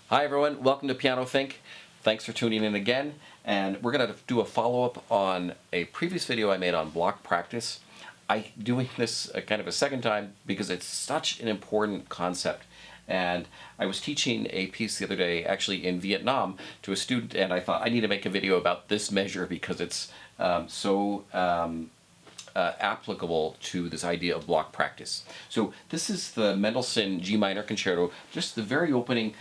Hi everyone, welcome to Piano Think. Thanks for tuning in again, and we're going to do a follow-up on a previous video I made on block practice. I'm doing this kind of a second time because it's such an important concept. And I was teaching a piece the other day, actually in Vietnam, to a student, and I thought I need to make a video about this measure because it's applicable to this idea of block practice. So this is the Mendelssohn G minor concerto, just the very opening.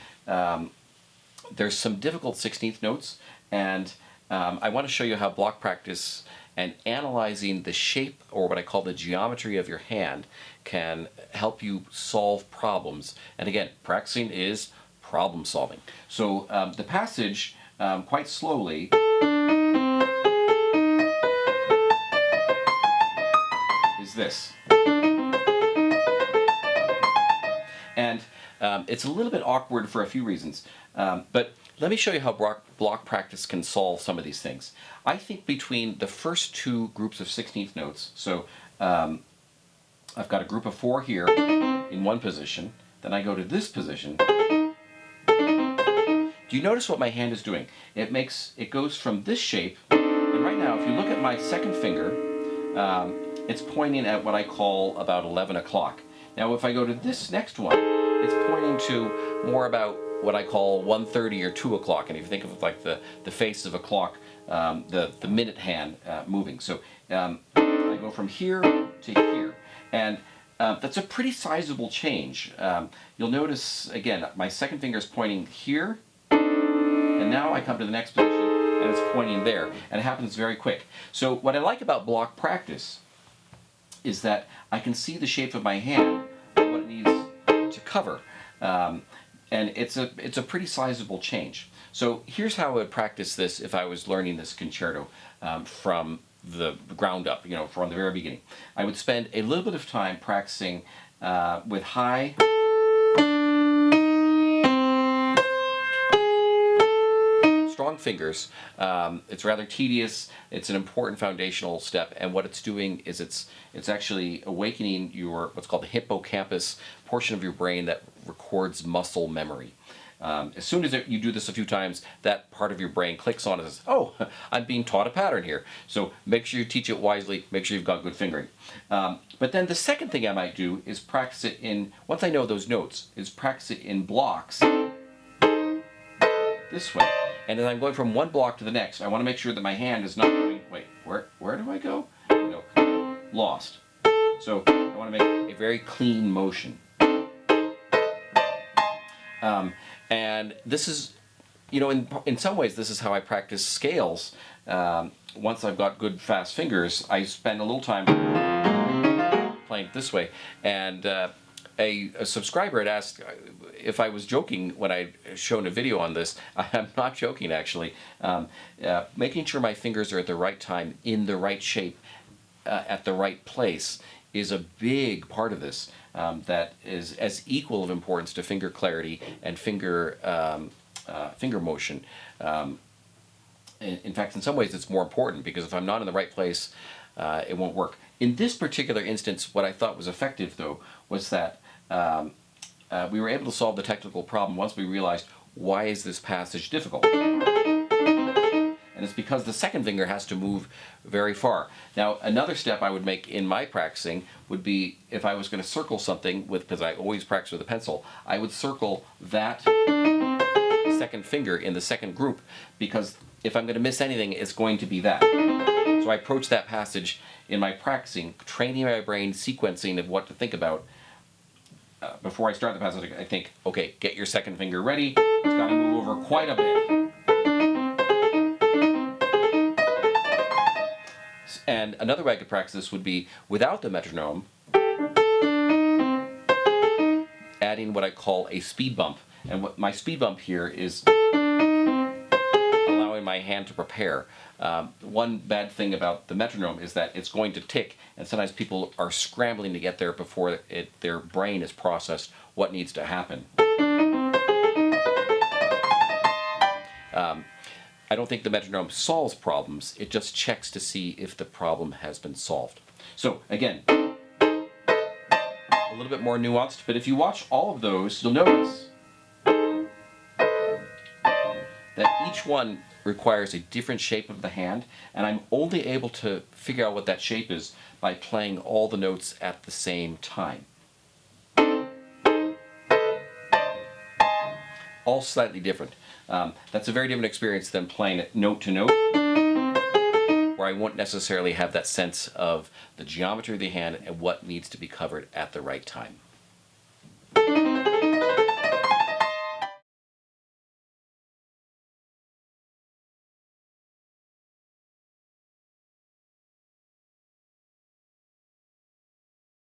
There's some difficult 16th notes, and I want to show you how block practice and analyzing the shape, or what I call the geometry of your hand, can help you solve problems. And again, practicing is problem solving. So the passage, quite slowly, is this. And it's a little bit awkward for a few reasons, but let me show you how block practice can solve some of these things. I think between the first two groups of 16th notes, so I've got a group of 4 here in one position, then I go to this position. Do you notice what my hand is doing? It goes from this shape, and right now if you look at my second finger, it's pointing at what I call about 11 o'clock. Now if I go to this next one, it's pointing to more about what I call 1:30 or 2 o'clock. And if you think of it like the face of a clock, the minute hand moving. So I go from here to here. And that's a pretty sizable change. You'll notice, again, my second finger is pointing here. And now I come to the next position and it's pointing there. And it happens very quick. So what I like about block practice is that I can see the shape of my hand, what it needs to cover. And it's a pretty sizable change. So here's how I would practice this if I was learning this concerto from the ground up, from the very beginning. I would spend a little bit of time practicing with high, strong fingers. It's rather tedious. It's an important foundational step, and what it's doing is it's actually awakening your what's called the hippocampus portion of your brain that records muscle memory. As soon as you do this a few times, that part of your brain clicks on and says, "Oh, I'm being taught a pattern here." So make sure you teach it wisely. Make sure you've got good fingering. But then the second thing I might do is practice it once I know those notes, is practice it in blocks this way. And as I'm going from one block to the next, I want to make sure that my hand is not going, wait, where do I go? Lost. So I want to make a very clean motion. And this is, in some ways, this is how I practice scales. Once I've got good, fast fingers, I spend a little time playing it this way. And a subscriber had asked if I was joking when I'd shown a video on this. I'm not joking, actually. Making sure my fingers are at the right time, in the right shape, at the right place, is a big part of this that is as equal of importance to finger clarity and finger motion. In fact, in some ways it's more important, because if I'm not in the right place, it won't work. In this particular instance, what I thought was effective, though, was that we were able to solve the technical problem once we realized, why is this passage difficult? And it's because the second finger has to move very far. Now, another step I would make in my practicing would be, if I was going to circle something because I always practice with a pencil, I would circle that second finger in the second group, because if I'm going to miss anything, it's going to be that. So I approach that passage in my practicing, training my brain, sequencing of what to think about. Before I start the passage, I think, okay, get your second finger ready. It's got to move over quite a bit. And another way I could practice this would be without the metronome, adding what I call a speed bump. And what my speed bump here is allowing my hand to prepare. One bad thing about the metronome is that it's going to tick, and sometimes people are scrambling to get there before their brain has processed what needs to happen. I don't think the metronome solves problems, it just checks to see if the problem has been solved. So again, a little bit more nuanced, but if you watch all of those, you'll notice that each one requires a different shape of the hand, and I'm only able to figure out what that shape is by playing all the notes at the same time. All slightly different. That's a very different experience than playing it note to note, where I won't necessarily have that sense of the geometry of the hand and what needs to be covered at the right time.